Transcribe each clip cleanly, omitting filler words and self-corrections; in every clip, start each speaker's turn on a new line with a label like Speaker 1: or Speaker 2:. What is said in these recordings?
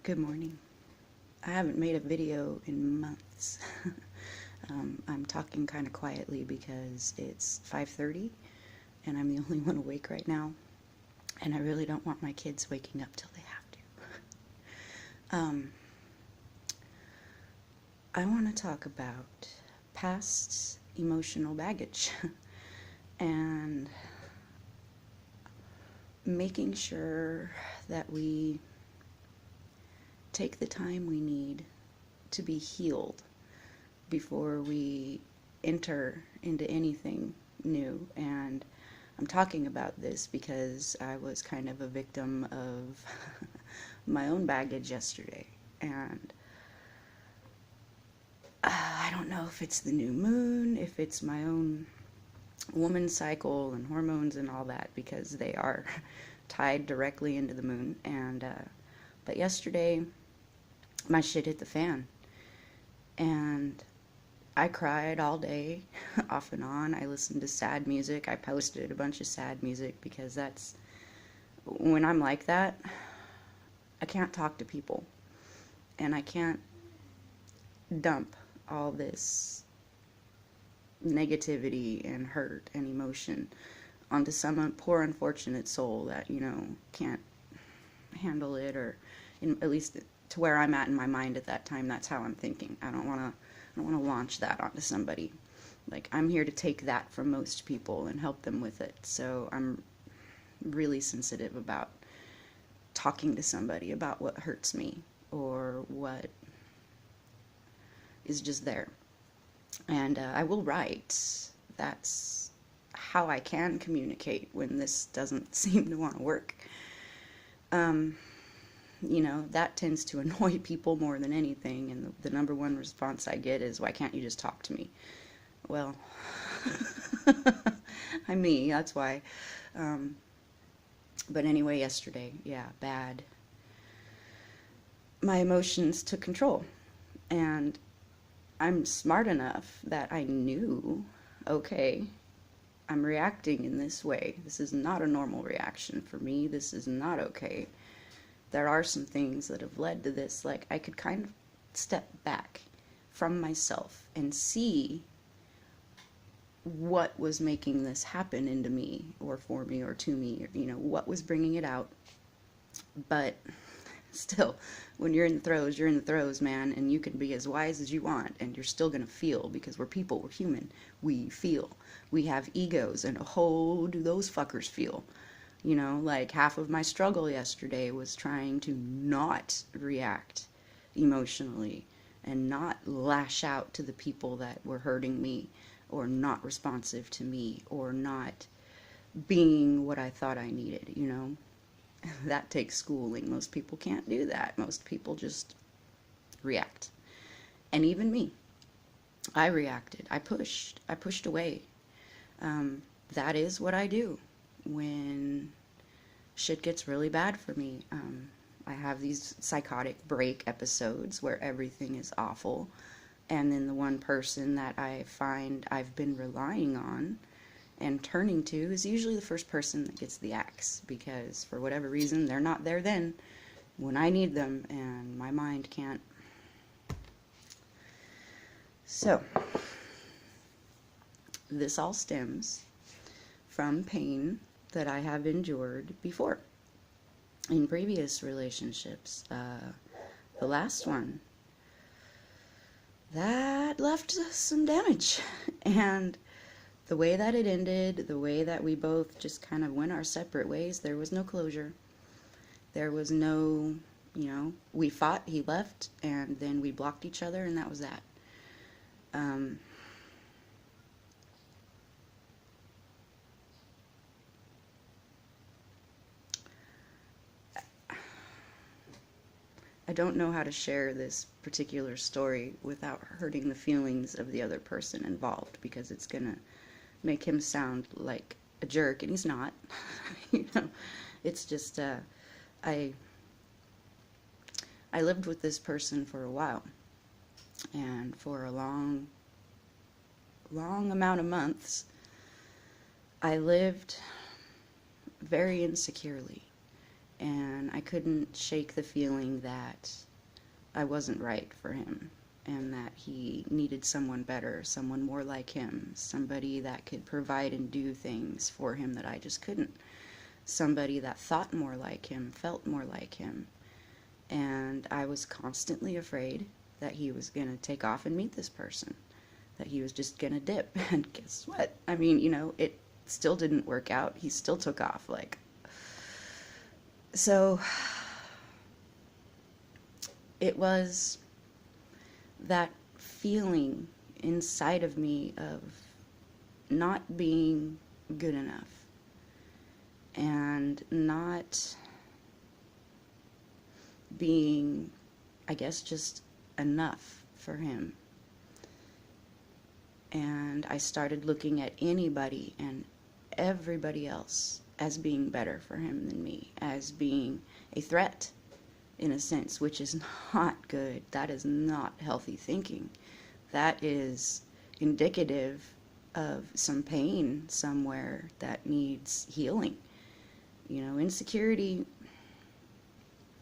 Speaker 1: Good morning. I haven't made a video in months. I'm talking kind of quietly because it's 5:30 and I'm the only one awake right now, and I really don't want my kids waking up till they have to. I want to talk about past emotional baggage and making sure that we take the time we need to be healed before we enter into anything new. And I'm talking about this because I was kind of a victim of my own baggage yesterday. And I don't know if it's the new moon, if it's my own woman's cycle and hormones and all that, because they are tied directly into the moon. And but yesterday my shit hit the fan, and I cried all day, off and on. I listened to sad music. I posted a bunch of sad music because that's when I'm like that, I can't talk to people, and I can't dump all this negativity and hurt and emotion onto some poor unfortunate soul that, can't handle it, or at least to where I'm at in my mind at that time, that's how I'm thinking. I don't want to launch that onto somebody. Like, I'm here to take that from most people and help them with it. So I'm really sensitive about talking to somebody about what hurts me or what is just there. And I will write. That's how I can communicate when this doesn't seem to want to work. That tends to annoy people more than anything, and the number one response I get is, why can't you just talk to me? Well, I'm me, that's why. But anyway, yesterday, yeah, bad. My emotions took control, and I'm smart enough that I knew, okay, I'm reacting in this way. This is not a normal reaction for me. This is not okay. There are some things that have led to this. Like, I could kind of step back from myself and see what was making this happen into me or for me or to me, or, what was bringing it out. But still, when you're in the throes, you're in the throes, man, and you can be as wise as you want, and you're still going to feel, because we're people, we're human. We feel. We have egos, and do those fuckers feel. Like, half of my struggle yesterday was trying to not react emotionally and not lash out to the people that were hurting me or not responsive to me or not being what I thought I needed, That takes schooling. Most people can't do that. Most people just react. And even me, I reacted. I pushed away. That is what I do when shit gets really bad for me. I have these psychotic break episodes where everything is awful, and then the one person that I find I've been relying on and turning to is usually the first person that gets the axe, because for whatever reason they're not there then when I need them, and my mind can't. So this all stems from pain that I have endured before in previous relationships. The last one, that left some damage. And the way that it ended, the way that we both just kind of went our separate ways, there was no closure. There was no, we fought, he left, and then we blocked each other, and that was that. I don't know how to share this particular story without hurting the feelings of the other person involved, because it's gonna make him sound like a jerk, and he's not. It's just I lived with this person for a while, and for a long amount of months I lived very insecurely, and I couldn't shake the feeling that I wasn't right for him, and that he needed someone better, someone more like him, somebody that could provide and do things for him that I just couldn't, somebody that thought more like him, felt more like him. And I was constantly afraid that he was going to take off and meet this person, that he was just going to dip. And guess what? I mean, it still didn't work out. He still took off. So it was that feeling inside of me of not being good enough and not being, I guess, just enough for him. And I started looking at anybody and everybody else as being better for him than me, as being a threat in a sense, which is not good. That is not healthy thinking. That is indicative of some pain somewhere that needs healing. Insecurity,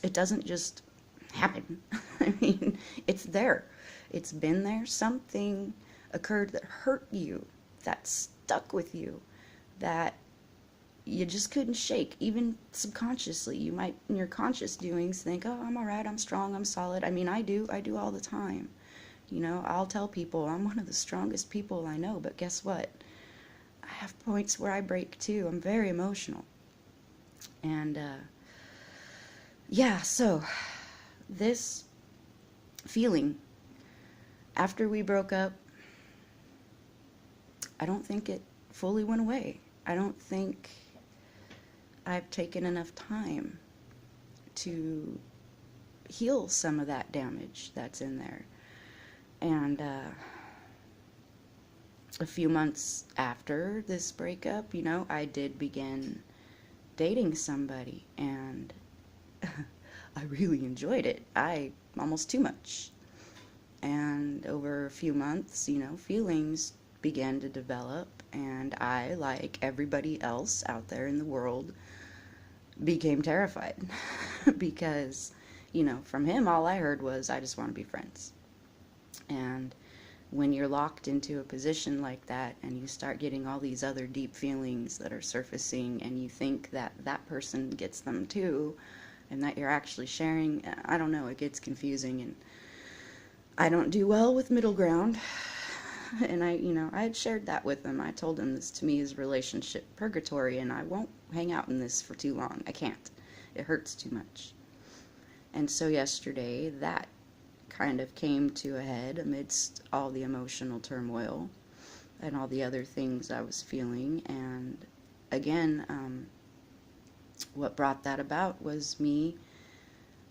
Speaker 1: it doesn't just happen. I mean, it's there. It's been there. Something occurred that hurt you, that stuck with you, that you just couldn't shake, even subconsciously. You might, in your conscious doings, think, oh, I'm all right, I'm strong, I'm solid. I mean, I do all the time. I'll tell people I'm one of the strongest people I know, but guess what? I have points where I break too. I'm very emotional. And, so this feeling, after we broke up, I don't think it fully went away. I don't think I've taken enough time to heal some of that damage that's in there. And a few months after this breakup, I did begin dating somebody, and I really enjoyed it. Almost too much. And over a few months, feelings began to develop, and I, like everybody else out there in the world, became terrified because, from him, all I heard was, I just want to be friends. And when you're locked into a position like that and you start getting all these other deep feelings that are surfacing, and you think that that person gets them too, and that you're actually sharing, I don't know, it gets confusing, and I don't do well with middle ground. And I had shared that with him. I told him, this to me is relationship purgatory, and I won't hang out in this for too long. I can't. It hurts too much. And so yesterday, that kind of came to a head amidst all the emotional turmoil and all the other things I was feeling. And again, what brought that about was me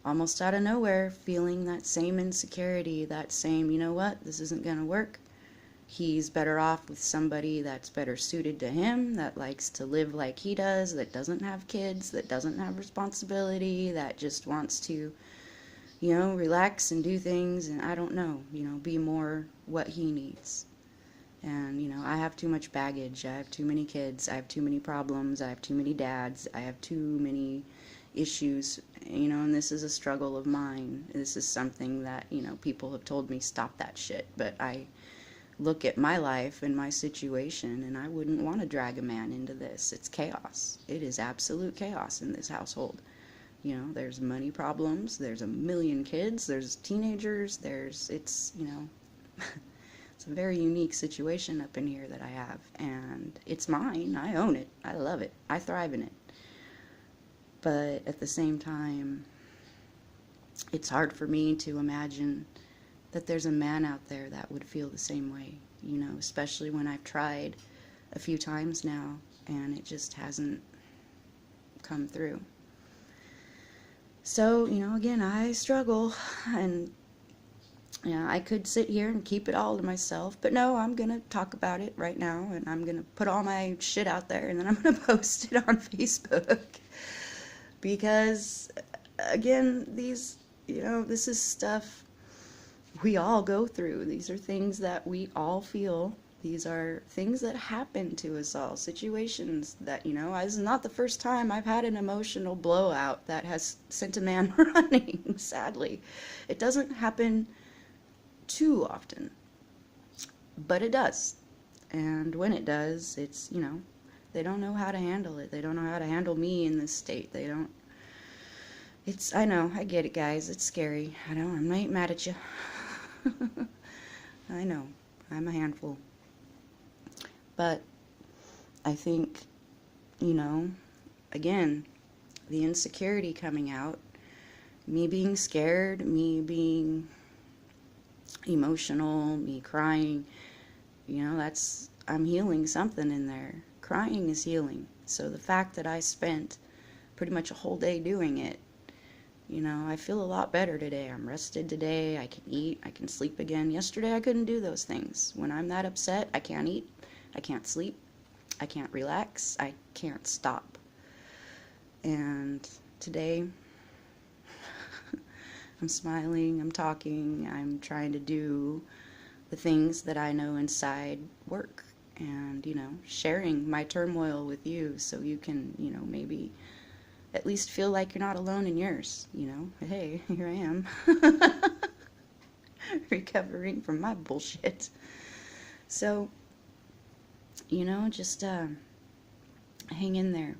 Speaker 1: almost out of nowhere feeling that same insecurity, that same, this isn't going to work. He's better off with somebody that's better suited to him, that likes to live like he does, that doesn't have kids, that doesn't have responsibility, that just wants to, relax and do things, and I don't know, be more what he needs. And, I have too much baggage. I have too many kids. I have too many problems. I have too many dads. I have too many issues, and this is a struggle of mine. This is something that, people have told me, stop that shit. But I look at my life and my situation, and I wouldn't want to drag a man into this. It's chaos. It is absolute chaos in this household. There's money problems, there's a million kids, there's teenagers, it's it's a very unique situation up in here that I have, and it's mine. I own it. I love it. I thrive in it. But at the same time, it's hard for me to imagine that there's a man out there that would feel the same way, especially when I've tried a few times now and it just hasn't come through. So, again, I struggle, and I could sit here and keep it all to myself, but no, I'm going to talk about it right now, and I'm going to put all my shit out there, and then I'm going to post it on Facebook, because, again, this is stuff we all go through. These are things that we all feel, These are things that happen to us all, situations that, this is not the first time I've had an emotional blowout that has sent a man running, sadly. It doesn't happen too often, but it does. And when it does, it's, they don't know how to handle it. They don't know how to handle me in this state. They don't. I know, I get it, guys. It's scary. I'm not mad at you. I know, I'm a handful. But I think, again, the insecurity coming out, me being scared, me being emotional, me crying, I'm healing something in there. Crying is healing. So the fact that I spent pretty much a whole day doing it, I feel a lot better today. I'm rested today. I can eat. I can sleep again. Yesterday I couldn't do those things. When I'm that upset, I can't eat. I can't sleep. I can't relax. I can't stop. And today, I'm smiling, I'm talking, I'm trying to do the things that I know inside work. And, sharing my turmoil with you so you can, maybe at least feel like you're not alone in yours. Hey, here I am. Recovering from my bullshit. So, just hang in there.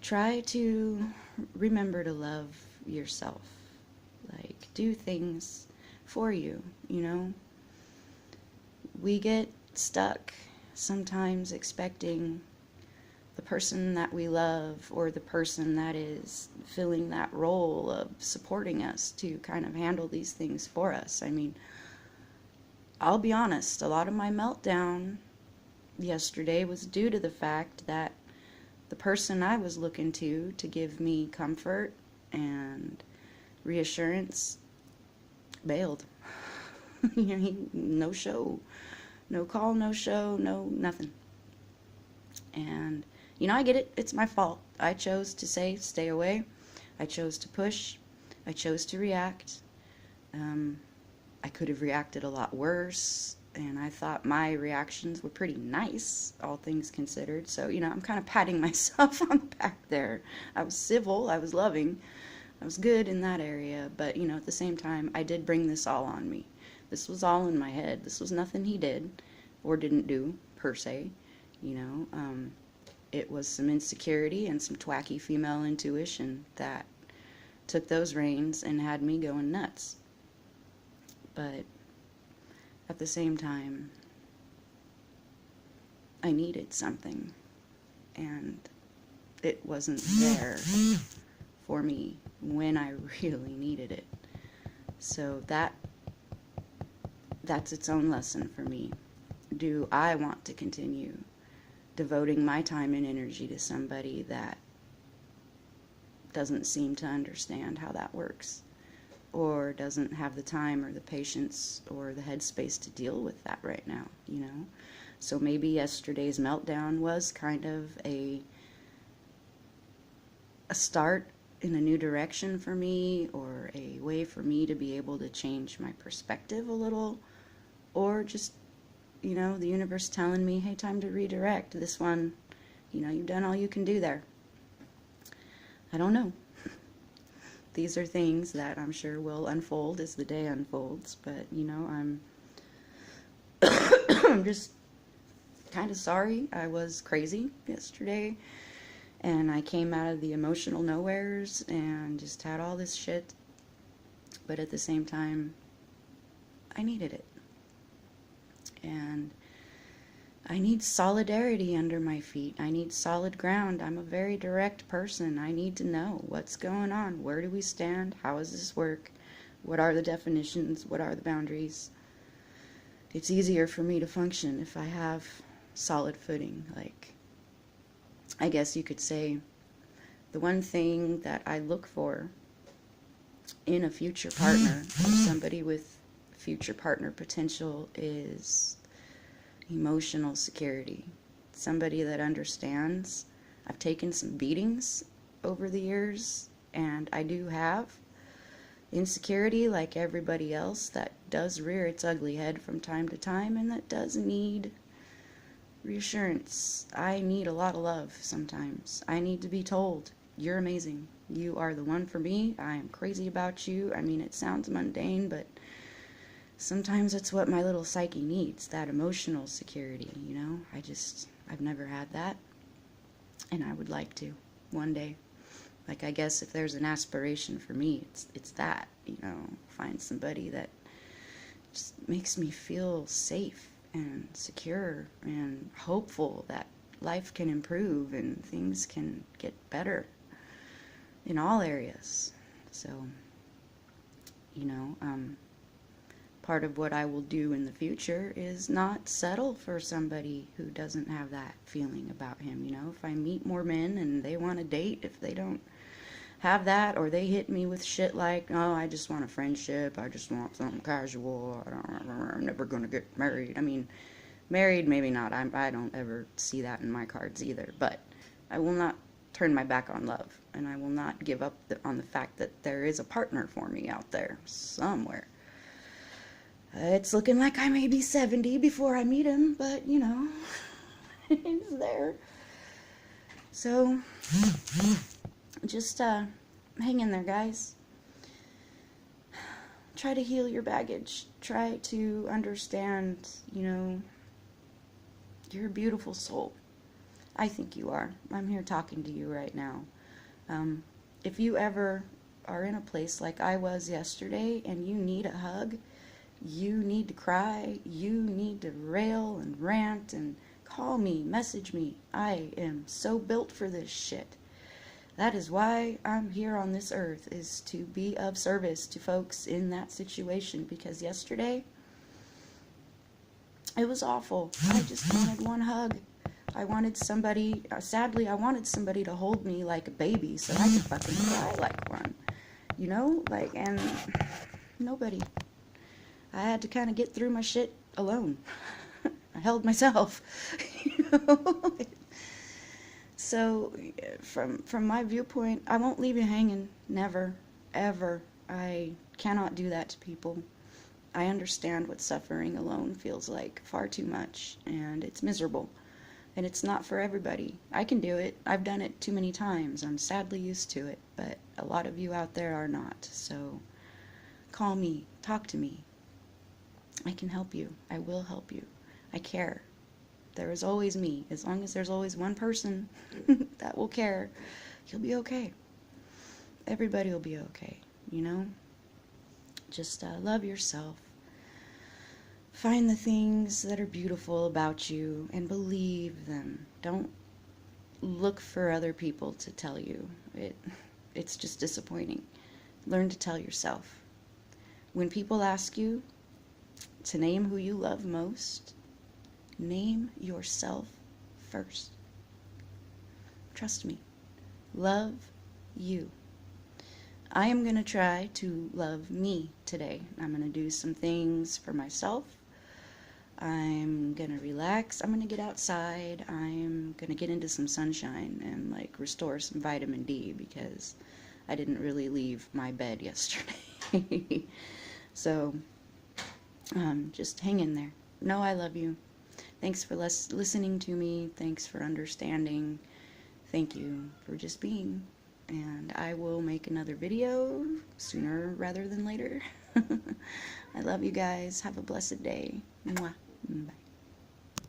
Speaker 1: Try to remember to love yourself. Like, do things for you, We get stuck sometimes expecting the person that we love or the person that is filling that role of supporting us to kind of handle these things for us. I mean, I'll be honest, a lot of my meltdown yesterday was due to the fact that the person I was looking to give me comfort and reassurance bailed. No show, no call, no show, no nothing. And I get it. It's my fault. I chose to say stay away. I chose to push. I chose to react. I could have reacted a lot worse, and I thought my reactions were pretty nice, all things considered. So, I'm kind of patting myself on the back there. I was civil, I was loving, I was good in that area, but, at the same time, I did bring this all on me. This was all in my head. This was nothing he did or didn't do, per se. It was some insecurity and some twacky female intuition that took those reins and had me going nuts. But at the same time, I needed something, and it wasn't there for me when I really needed it. So that's its own lesson for me. Do I want to continue devoting my time and energy to somebody that doesn't seem to understand how that works, or doesn't have the time or the patience or the headspace to deal with that right now, So maybe yesterday's meltdown was kind of a start in a new direction for me, or a way for me to be able to change my perspective a little, or just, the universe telling me, hey, time to redirect. This one, you've done all you can do there. I don't know. These are things that I'm sure will unfold as the day unfolds, but, I'm just kind of sorry. I was crazy yesterday, and I came out of the emotional nowheres and just had all this shit, but at the same time, I needed it. And I need solidarity under my feet. I need solid ground. I'm a very direct person. I need to know what's going on. Where do we stand? How does this work? What are the definitions? What are the boundaries? It's easier for me to function if I have solid footing. Like, I guess you could say the one thing that I look for in a future partner, or somebody with future partner potential, is emotional security. Somebody that understands. I've taken some beatings over the years, and I do have, insecurity, like everybody else, that does rear its ugly head from time to time, and that does need reassurance. I need a lot of love sometimes. I need to be told, you're amazing. You are the one for me. I am crazy about you. I mean, it sounds mundane, but sometimes it's what my little psyche needs, that emotional security, you know? I've never had that, and I would like to one day. Like, I guess if there's an aspiration for me, it's that, you know, find somebody that just makes me feel safe and secure and hopeful that life can improve and things can get better in all areas. So, you know, part of what I will do in the future is not settle for somebody who doesn't have that feeling about him. You know, if I meet more men and they want to date, if they don't have that, or they hit me with shit like, oh, I just want a friendship, I just want something casual, I'm never going to get married. I mean, married, maybe not. I don't ever see that in my cards either, but I will not turn my back on love, and I will not give up on the fact that there is a partner for me out there somewhere. It's looking like I may be 70 before I meet him, but, you know, he's there. So, just hang in there, guys. Try to heal your baggage. Try to understand, you know, you're a beautiful soul. I think you are. I'm here talking to you right now. If you ever are in a place like I was yesterday and you need a hug, you need to cry, you need to rail and rant, and call me, message me. I am so built for this shit. That is why I'm here on this earth, is to be of service to folks in that situation, because yesterday, it was awful. I just wanted one hug. I wanted somebody, sadly, I wanted somebody to hold me like a baby so I could fucking cry like one. You know, like, and nobody. I had to kind of get through my shit alone. I held myself, you know. So, from my viewpoint, I won't leave you hanging. Never, ever. I cannot do that to people. I understand what suffering alone feels like far too much, and it's miserable. And it's not for everybody. I can do it. I've done it too many times. I'm sadly used to it, but a lot of you out there are not. So, call me. Talk to me. I can help you. I will help you. I care. There is always me. As long as there's always one person that will care, you'll be okay. Everybody will be okay, you know? Just love yourself. Find the things that are beautiful about you and believe them. Don't look for other people to tell you. It's just disappointing. Learn to tell yourself. When people ask you to name who you love most, name yourself first. Trust me. Love you. I am going to try to love me today. I'm going to do some things for myself. I'm going to relax. I'm going to get outside. I'm going to get into some sunshine and like restore some vitamin D, because I didn't really leave my bed yesterday. So, just hang in there. Know I love you. Thanks for listening to me. Thanks for understanding. Thank you for just being. And I will make another video sooner rather than later. I love you guys. Have a blessed day. Mwah. Bye.